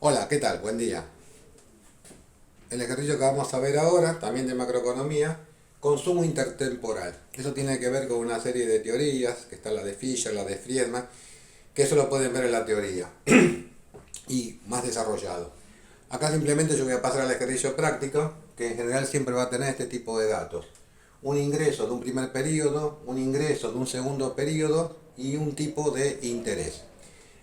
Hola, ¿qué tal? Buen día. El ejercicio que vamos a ver ahora, también de macroeconomía, consumo intertemporal. Eso tiene que ver con una serie de teorías, que está la de Fisher, la de Friedman, que eso lo pueden ver en la teoría y más desarrollado. Acá simplemente yo voy a pasar al ejercicio práctico, que en general siempre va a tener este tipo de datos. Un ingreso de un primer periodo, un ingreso de un segundo periodo y un tipo de interés.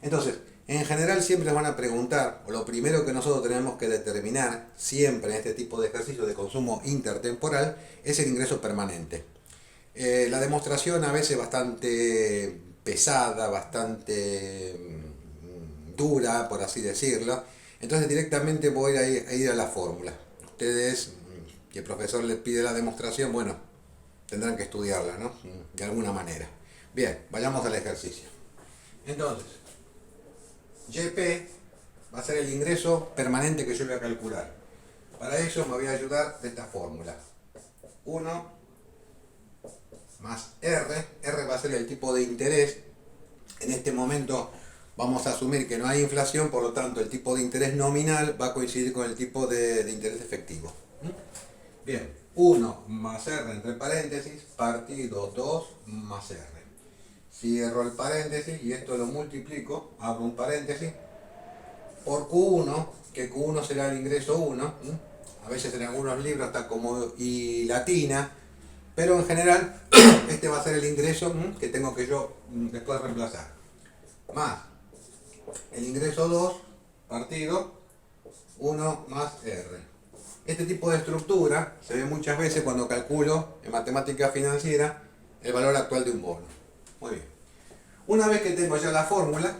Entonces, en general siempre van a preguntar, o lo primero que nosotros tenemos que determinar siempre en este tipo de ejercicio de consumo intertemporal es el ingreso permanente. La demostración a veces bastante pesada, bastante dura, por así decirlo. Entonces directamente voy a ir a la fórmula. Ustedes, que el profesor les pide la demostración, bueno, tendrán que estudiarla, ¿no? De alguna manera. Bien, vayamos al ejercicio. Entonces, YP va a ser el ingreso permanente que yo voy a calcular. Para eso me voy a ayudar de esta fórmula. 1 más R va a ser el tipo de interés. En este momento vamos a asumir que no hay inflación, por lo tanto el tipo de interés nominal va a coincidir con el tipo de interés efectivo. Bien, 1 más R entre paréntesis, partido 2 más R. Cierro el paréntesis y esto lo multiplico, abro un paréntesis, por Q1, que Q1 será el ingreso 1, a veces en algunos libros está como y latina, pero en general este va a ser el ingreso que tengo que yo después reemplazar, más el ingreso 2 partido 1 más R. Este tipo de estructura se ve muchas veces cuando calculo en matemática financiera el valor actual de un bono. Muy bien. Una vez que tengo ya la fórmula,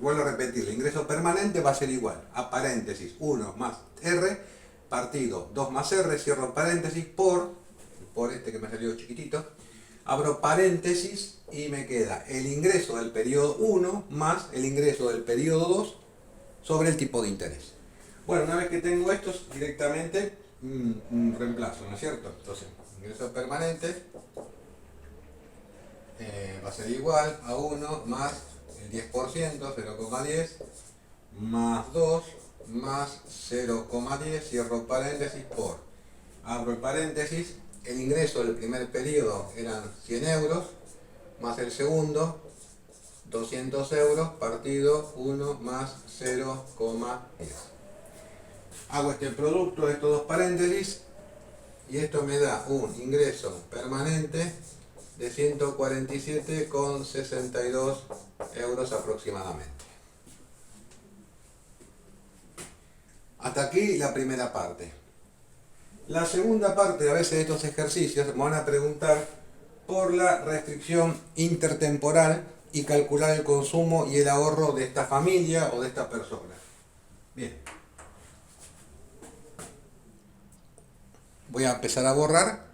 vuelvo a repetir, el ingreso permanente va a ser igual a paréntesis 1 más R partido 2 más R, cierro paréntesis por este que me salió chiquitito, abro paréntesis y me queda el ingreso del periodo 1 más el ingreso del periodo 2 sobre el tipo de interés. Bueno, una vez que tengo estos, directamente reemplazo, ¿no es cierto? Entonces, ingreso permanente va a ser igual a 1 más el 10%, 0,10, más 2 más 0,10, cierro paréntesis abro el paréntesis, el ingreso del primer periodo eran 100 euros, más el segundo, 200 euros, partido 1 más 0,10. Hago este producto de estos dos paréntesis y esto me da un ingreso permanente de 147,62 euros aproximadamente. Hasta aquí la primera parte. La segunda parte, a veces de estos ejercicios, me van a preguntar por la restricción intertemporal y calcular el consumo y el ahorro de esta familia o de esta persona. Bien. Voy a empezar a borrar.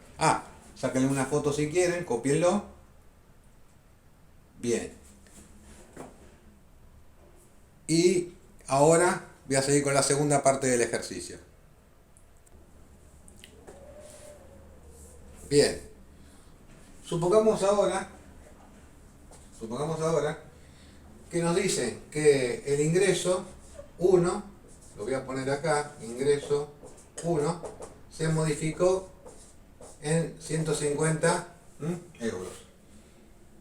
Sáquenle una foto si quieren, copienlo. Bien. Y ahora voy a seguir con la segunda parte del ejercicio. Bien. Supongamos ahora que nos dicen que el ingreso 1, lo voy a poner acá, ingreso 1, se modificó en 150 euros.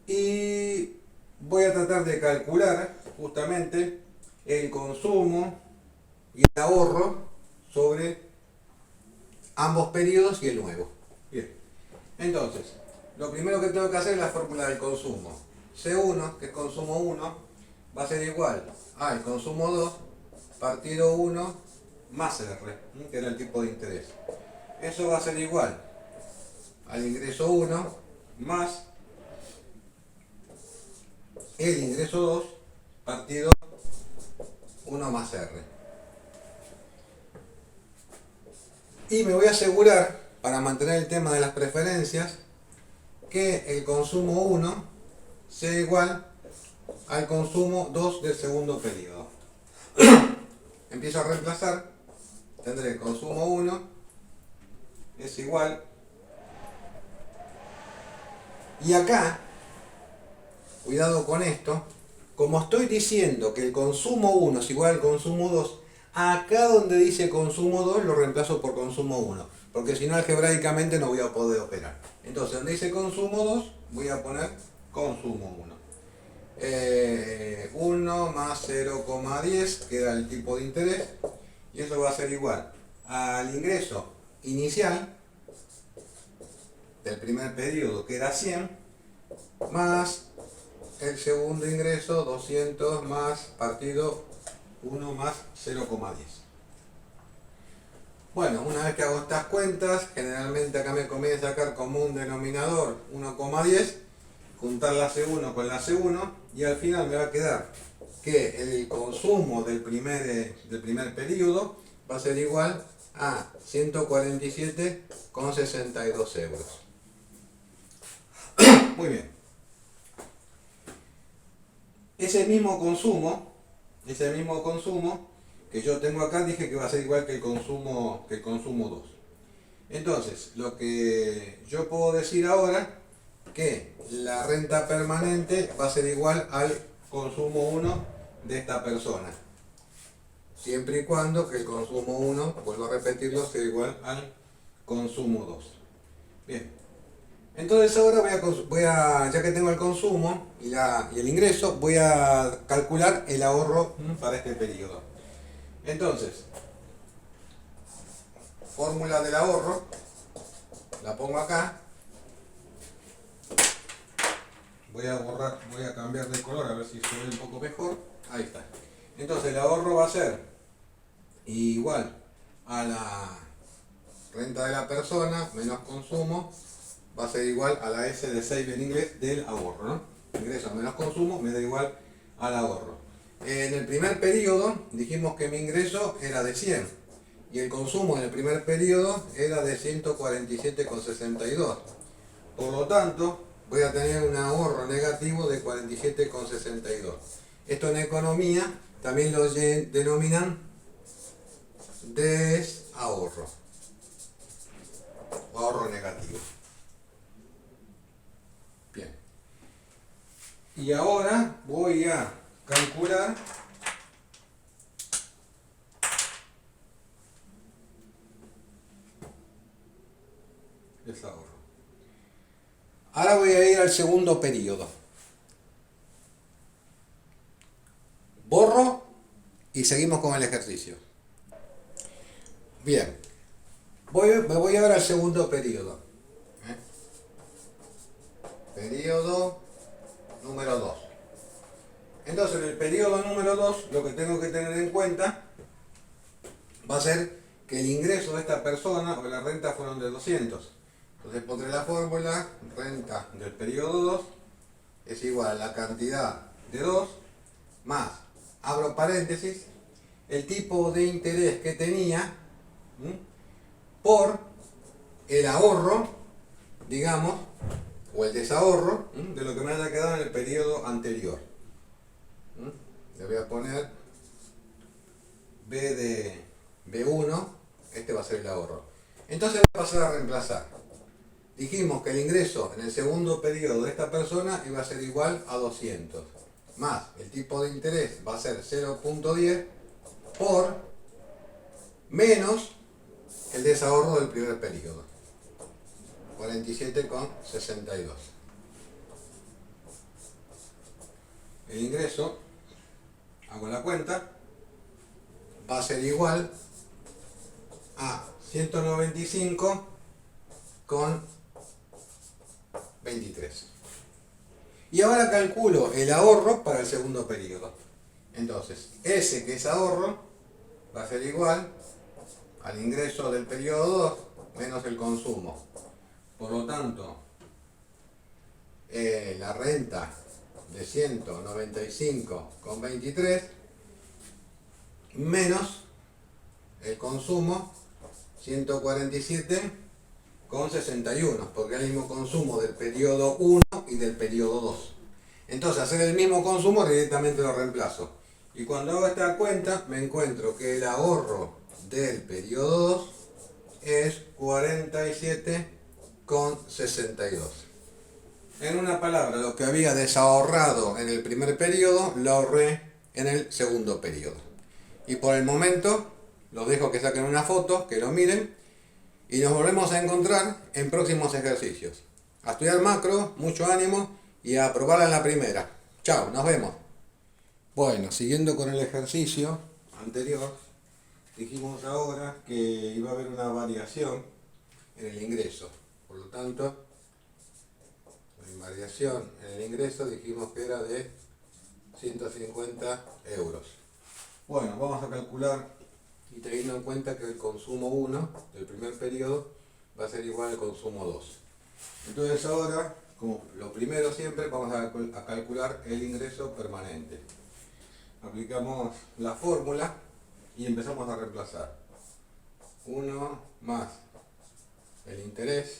Y voy a tratar de calcular justamente el consumo y el ahorro sobre ambos periodos y el nuevo. Bien. Entonces, lo primero que tengo que hacer es la fórmula del consumo. C1, que es consumo 1, va a ser igual al consumo 2 partido 1 más R, que era el tipo de interés. Eso va a ser igual al ingreso 1 más el ingreso 2 partido 1 más R. Y me voy a asegurar, para mantener el tema de las preferencias, que el consumo 1 sea igual al consumo 2 del segundo periodo. Empiezo a reemplazar, tendré el consumo 1 es igual, y acá, cuidado con esto, como estoy diciendo que el consumo 1 es igual al consumo 2, Acá donde dice consumo 2 lo reemplazo por consumo 1, porque si no algebraicamente no voy a poder operar. Entonces donde dice consumo 2 voy a poner consumo 1. 1 más 0,10 queda el tipo de interés, y eso va a ser igual al ingreso inicial del primer periodo, que era 100, más el segundo ingreso 200 más partido 1 más 0,10. Bueno, una vez que hago estas cuentas, generalmente acá me conviene sacar como un denominador 1,10, juntar la C1 con la C1, y al final me va a quedar que el consumo del primer periodo va a ser igual a 147,62 euros. Muy bien. Ese mismo consumo que yo tengo acá, dije que va a ser igual que el consumo 2. Entonces, lo que yo puedo decir ahora, que la renta permanente va a ser igual al consumo 1 de esta persona, siempre y cuando que el consumo 1, vuelvo a repetirlo, sea igual al consumo 2. Bien, entonces ahora ya que tengo el consumo y el ingreso, voy a calcular el ahorro para este periodo. Entonces, fórmula del ahorro, la pongo acá. Voy a cambiar de color a ver si se ve un poco mejor. Ahí está. Entonces el ahorro va a ser igual a la renta de la persona menos consumo, va a ser igual a la S de save en inglés del ahorro, ¿no? Ingreso menos consumo me da igual al ahorro. En el primer periodo dijimos que mi ingreso era de 100 y el consumo en el primer periodo era de 147,62. Por lo tanto, voy a tener un ahorro negativo de 47,62. Esto en economía también lo denominan desahorro o ahorro negativo. Bien. Y ahora voy a calcular desahorro. Ahora voy a ir al segundo periodo. Borro y seguimos con el ejercicio. Bien, me voy ahora al segundo periodo. Periodo número 2. Entonces, en el periodo número 2, lo que tengo que tener en cuenta va a ser que el ingreso de esta persona o la renta fueron de 200. Entonces pondré la fórmula, renta del periodo 2 es igual a la cantidad de 2 más, abro paréntesis, el tipo de interés que tenía por el ahorro, digamos, o el desahorro de lo que me haya quedado en el periodo anterior. Le voy a poner B de B1, este va a ser el ahorro. Entonces voy a pasar a reemplazar. Dijimos que el ingreso en el segundo periodo de esta persona iba a ser igual a 200, más el tipo de interés va a ser 0,10 por menos el desahorro del primer periodo, 47,62. El ingreso, hago la cuenta, va a ser igual a 195,23. Y ahora calculo el ahorro para el segundo periodo. Entonces, ese que es ahorro va a ser igual al ingreso del periodo 2 menos el consumo. Por lo tanto, la renta de 195,23 menos el consumo 147,61, porque es el mismo consumo del periodo 1 y del periodo 2. Entonces, hacer el mismo consumo directamente lo reemplazo. Y cuando hago esta cuenta, me encuentro que el ahorro del periodo 2 es 47,62. En una palabra, lo que había desahorrado en el primer periodo, lo ahorré en el segundo periodo. Y por el momento Los dejo que saquen una foto, que lo miren y nos volvemos a encontrar en próximos ejercicios. A estudiar macro, mucho ánimo y a probarla en la primera. Chao, nos vemos. Bueno, siguiendo con el ejercicio anterior, dijimos ahora que iba a haber una variación en el ingreso. Por lo tanto, la variación en el ingreso dijimos que era de 150 euros. Bueno, vamos a calcular y teniendo en cuenta que el consumo 1 del primer periodo va a ser igual al consumo 2. Entonces ahora, como lo primero siempre, vamos a calcular el ingreso permanente. Aplicamos la fórmula y empezamos a reemplazar. 1 más el interés,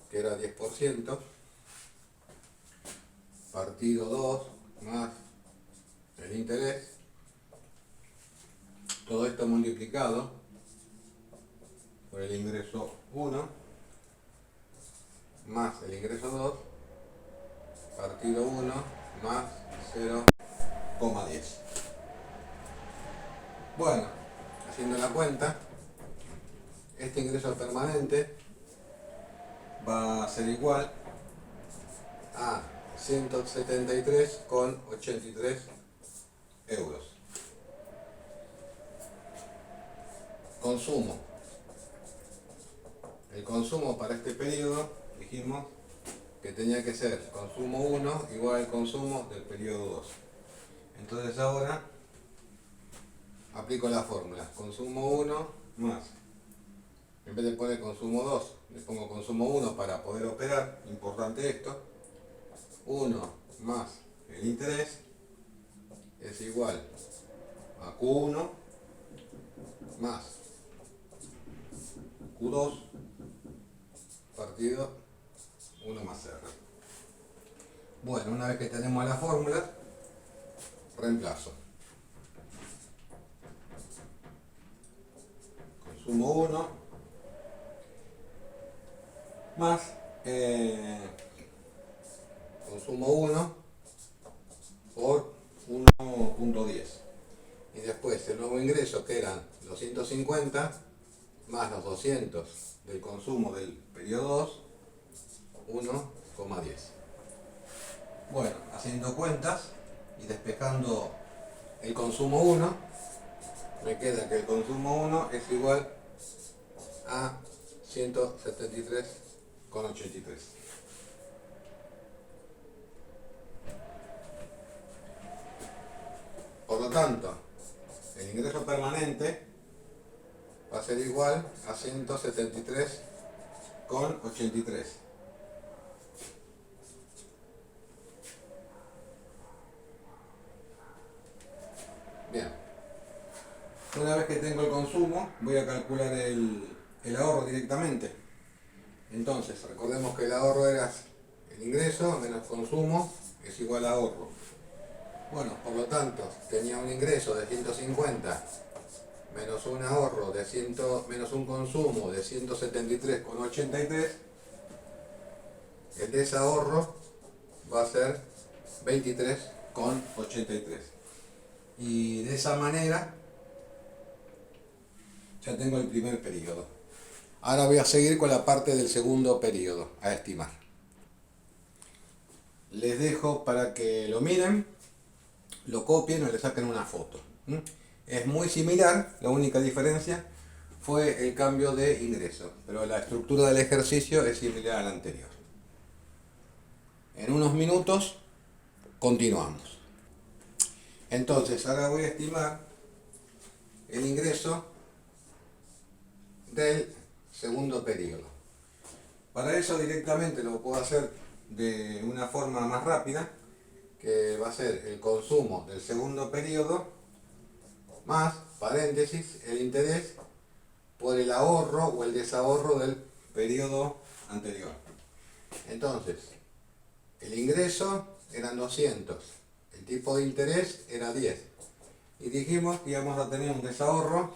que era 10%, partido 2 más el interés, todo esto multiplicado por el ingreso 1 más el ingreso 2 partido 1 más 0,10. Bueno, haciendo la cuenta, este ingreso permanente va a ser igual a 173,83 euros. Consumo. El consumo para este periodo dijimos que tenía que ser consumo 1 igual al consumo del periodo 2. Entonces ahora aplico la fórmula. Consumo 1 más, en vez de poner consumo 2, le pongo consumo 1 para poder operar. Importante esto. 1 más el interés es igual a Q1 más Q2 partido 1 más R. Bueno, una vez que tenemos la fórmula, reemplazo. Consumo 1 más consumo 1 por 1,10. Y después el nuevo ingreso, que eran los 150 más los 200 del consumo del periodo 2, 1,10. Bueno, haciendo cuentas y despejando el consumo 1, me queda que el consumo 1 es igual a 173,83. Por lo tanto, el ingreso permanente va a ser igual a 173,83. Bien. Una vez que tengo el consumo, voy a calcular el ahorro directamente. Entonces, recordemos que el ahorro era el ingreso menos consumo es igual a ahorro. Bueno, por lo tanto, tenía un ingreso de 150 menos un ahorro de menos un consumo de 173,83. El desahorro va a ser 23,83. Y de esa manera ya tengo el primer periodo. Ahora voy a seguir con la parte del segundo periodo, a estimar. Les dejo para que lo miren, lo copien o le saquen una foto. Es muy similar, la única diferencia fue el cambio de ingreso, pero la estructura del ejercicio es similar al anterior. En unos minutos continuamos. Entonces, ahora voy a estimar el ingreso del segundo periodo. Para eso directamente lo puedo hacer de una forma más rápida, que va a ser el consumo del segundo periodo más, paréntesis, el interés por el ahorro o el desahorro del periodo anterior. Entonces, el ingreso eran 200, el tipo de interés era 10. Y dijimos que íbamos a tener un desahorro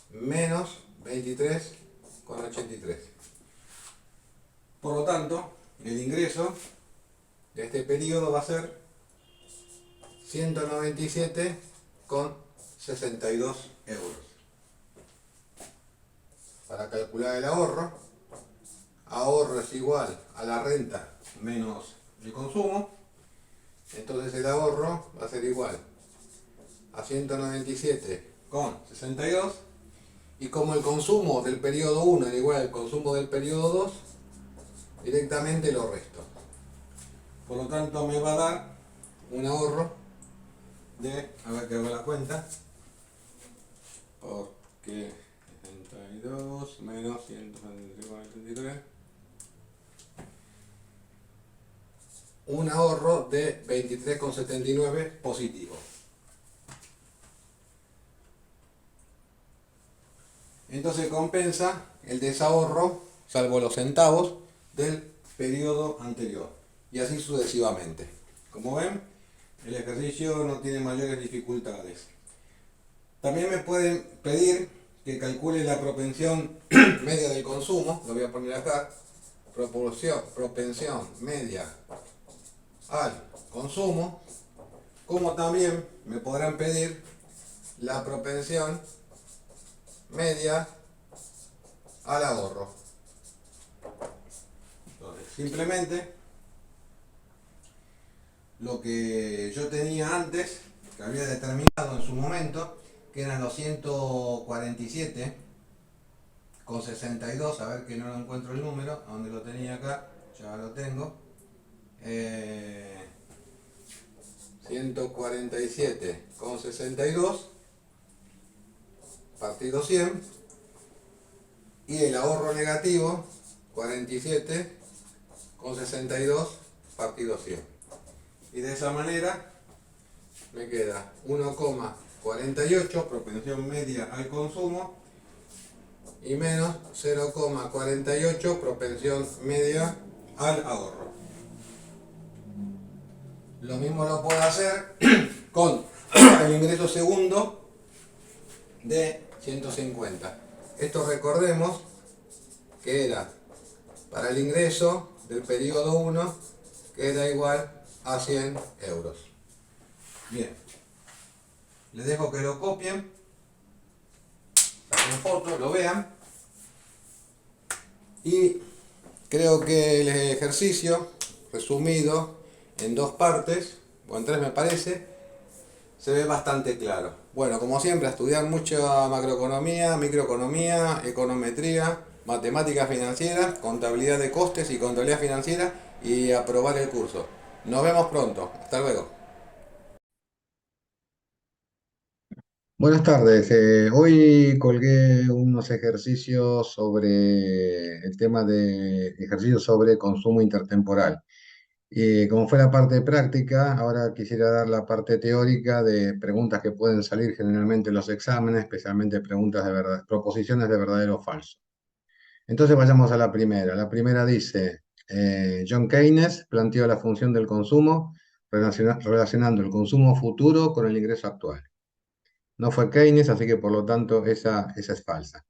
menos 23,83. Por lo tanto, el ingreso de este periodo va a ser 197,05. 62 euros. Para calcular el ahorro, ahorro es igual a la renta menos el consumo, entonces el ahorro va a ser igual a 197,62, y como el consumo del periodo 1 es igual al consumo del periodo 2, directamente lo resto. Por lo tanto me va a dar un ahorro de, a ver que hago la cuenta, porque 62 menos 173, un ahorro de 23,79 positivo. Entonces compensa el desahorro, salvo los centavos, del periodo anterior. Y así sucesivamente. Como ven, el ejercicio no tiene mayores dificultades. También me pueden pedir que calcule la propensión media del consumo, lo voy a poner acá, propensión media al consumo, como también me podrán pedir la propensión media al ahorro. Entonces, simplemente lo que yo tenía antes, que había determinado en su momento, que eran los 147,62, a ver que no lo encuentro el número, a donde lo tenía acá, ya lo tengo. 147,62 partido 100, y el ahorro negativo 47,62 partido 100. Y de esa manera me queda 1,48 propensión media al consumo y menos 0,48 propensión media al ahorro. Lo mismo lo puedo hacer con el ingreso segundo de 150. Esto recordemos que era para el ingreso del periodo 1, que era igual a 100 euros. Bien, les dejo que lo copien, saquen foto, lo vean, y creo que el ejercicio resumido en dos partes, o en tres me parece, se ve bastante claro. Bueno, como siempre, a estudiar mucha macroeconomía, microeconomía, econometría, matemáticas financieras, contabilidad de costes y contabilidad financiera, y aprobar el curso. Nos vemos pronto. Hasta luego. Buenas tardes. Hoy colgué unos ejercicios sobre el tema de ejercicios sobre consumo intertemporal. Y como fue la parte práctica, ahora quisiera dar la parte teórica de preguntas que pueden salir generalmente en los exámenes, especialmente preguntas de verdad, proposiciones de verdadero o falso. Entonces vayamos a la primera. La primera dice, John Keynes planteó la función del consumo relacionando el consumo futuro con el ingreso actual. No fue Keynes, así que por lo tanto esa es falsa.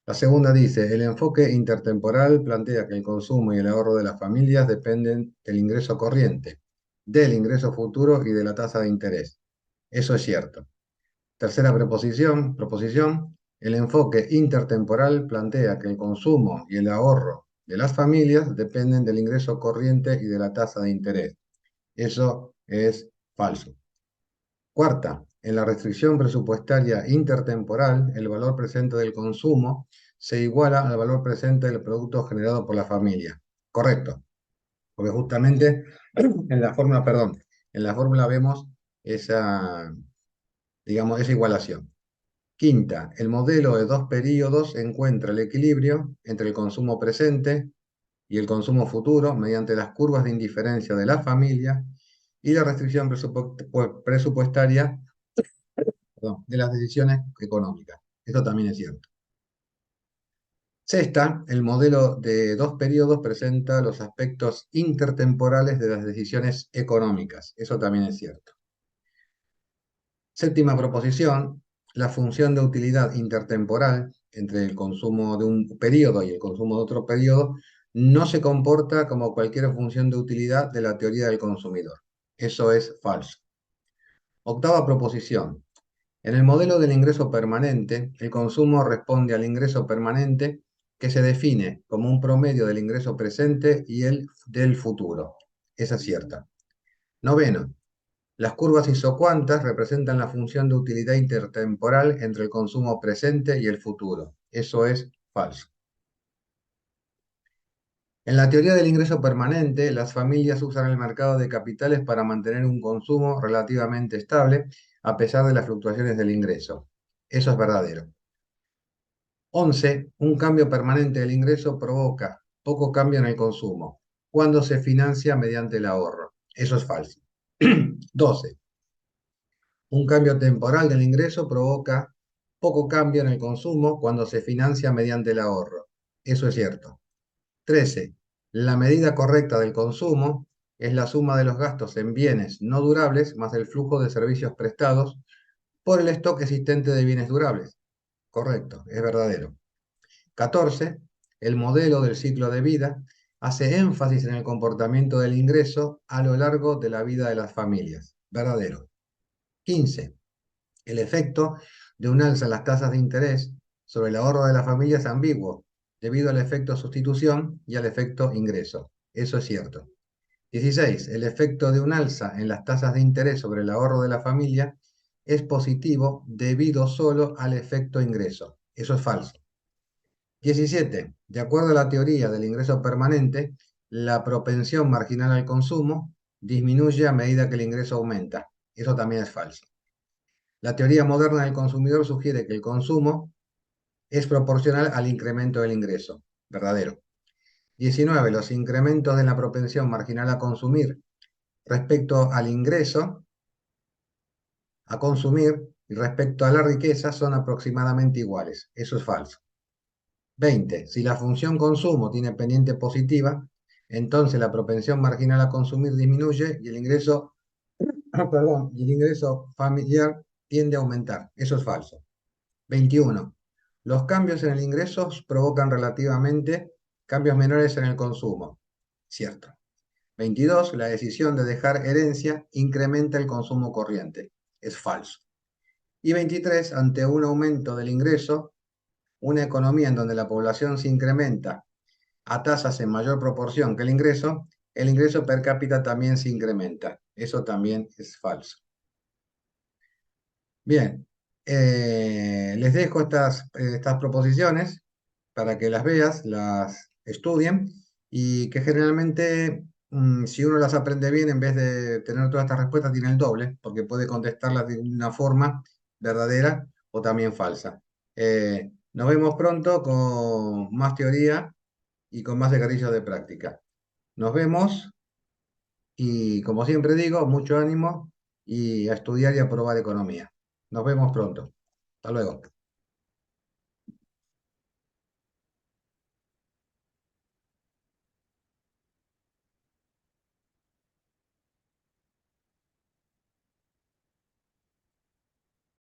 La segunda dice, el enfoque intertemporal plantea que el consumo y el ahorro de las familias dependen del ingreso corriente, del ingreso futuro y de la tasa de interés. Eso es cierto. Tercera proposición, el enfoque intertemporal plantea que el consumo y el ahorro de las familias dependen del ingreso corriente y de la tasa de interés. Eso es falso. Cuarta, en la restricción presupuestaria intertemporal, el valor presente del consumo se iguala al valor presente del producto generado por la familia. Correcto, porque justamente en la fórmula vemos esa, digamos, esa igualación. Quinta, el modelo de dos periodos encuentra el equilibrio entre el consumo presente y el consumo futuro mediante las curvas de indiferencia de la familia y la restricción presupuestaria, de las decisiones económicas. Esto también es cierto. Sexta, el modelo de dos periodos presenta los aspectos intertemporales de las decisiones económicas. Eso también es cierto. Séptima proposición, la función de utilidad intertemporal entre el consumo de un periodo y el consumo de otro periodo no se comporta como cualquier función de utilidad de la teoría del consumidor. Eso es falso. Octava proposición, En el modelo del ingreso permanente, el consumo responde al ingreso permanente que se define como un promedio del ingreso presente y el del futuro. Esa es cierta. Noveno, las curvas isocuantas representan la función de utilidad intertemporal entre el consumo presente y el futuro. Eso es falso. En la teoría del ingreso permanente, las familias usan el mercado de capitales para mantener un consumo relativamente estable a pesar de las fluctuaciones del ingreso. Eso es verdadero. 11. Un cambio permanente del ingreso provoca poco cambio en el consumo, cuando se financia mediante el ahorro. Eso es falso. 12. Un cambio temporal del ingreso provoca poco cambio en el consumo cuando se financia mediante el ahorro. Eso es cierto. 13. La medida correcta del consumo es la suma de los gastos en bienes no durables más el flujo de servicios prestados por el stock existente de bienes durables. Correcto, es verdadero. 14. El modelo del ciclo de vida hace énfasis en el comportamiento del ingreso a lo largo de la vida de las familias. Verdadero. 15. El efecto de un alza en las tasas de interés sobre el ahorro de la familia es ambiguo, debido al efecto sustitución y al efecto ingreso. Eso es cierto. 16. El efecto de un alza en las tasas de interés sobre el ahorro de la familia es positivo debido solo al efecto ingreso. Eso es falso. 17. De acuerdo a la teoría del ingreso permanente, la propensión marginal al consumo disminuye a medida que el ingreso aumenta. Eso también es falso. La teoría moderna del consumidor sugiere que el consumo es proporcional al incremento del ingreso. Verdadero. 19. Los incrementos de la propensión marginal a consumir respecto al ingreso a consumir y respecto a la riqueza son aproximadamente iguales. Eso es falso. 20. Si la función consumo tiene pendiente positiva, entonces la propensión marginal a consumir disminuye y el ingreso, perdón, y el ingreso familiar tiende a aumentar. Eso es falso. 21. Los cambios en el ingreso provocan relativamente cambios menores en el consumo. Cierto. 22. La decisión de dejar herencia incrementa el consumo corriente. Es falso. Y 23. Ante un aumento del ingreso, una economía en donde la población se incrementa a tasas en mayor proporción que el ingreso per cápita también se incrementa. Eso también es falso. Bien, les dejo estas proposiciones para que las veas, las estudien y que generalmente, si uno las aprende bien, en vez de tener todas estas respuestas, tiene el doble, porque puede contestarlas de una forma verdadera o también falsa. Nos vemos pronto con más teoría y con más ejercicios de práctica. Nos vemos y, como siempre digo, mucho ánimo y a estudiar y a probar economía. Nos vemos pronto. Hasta luego.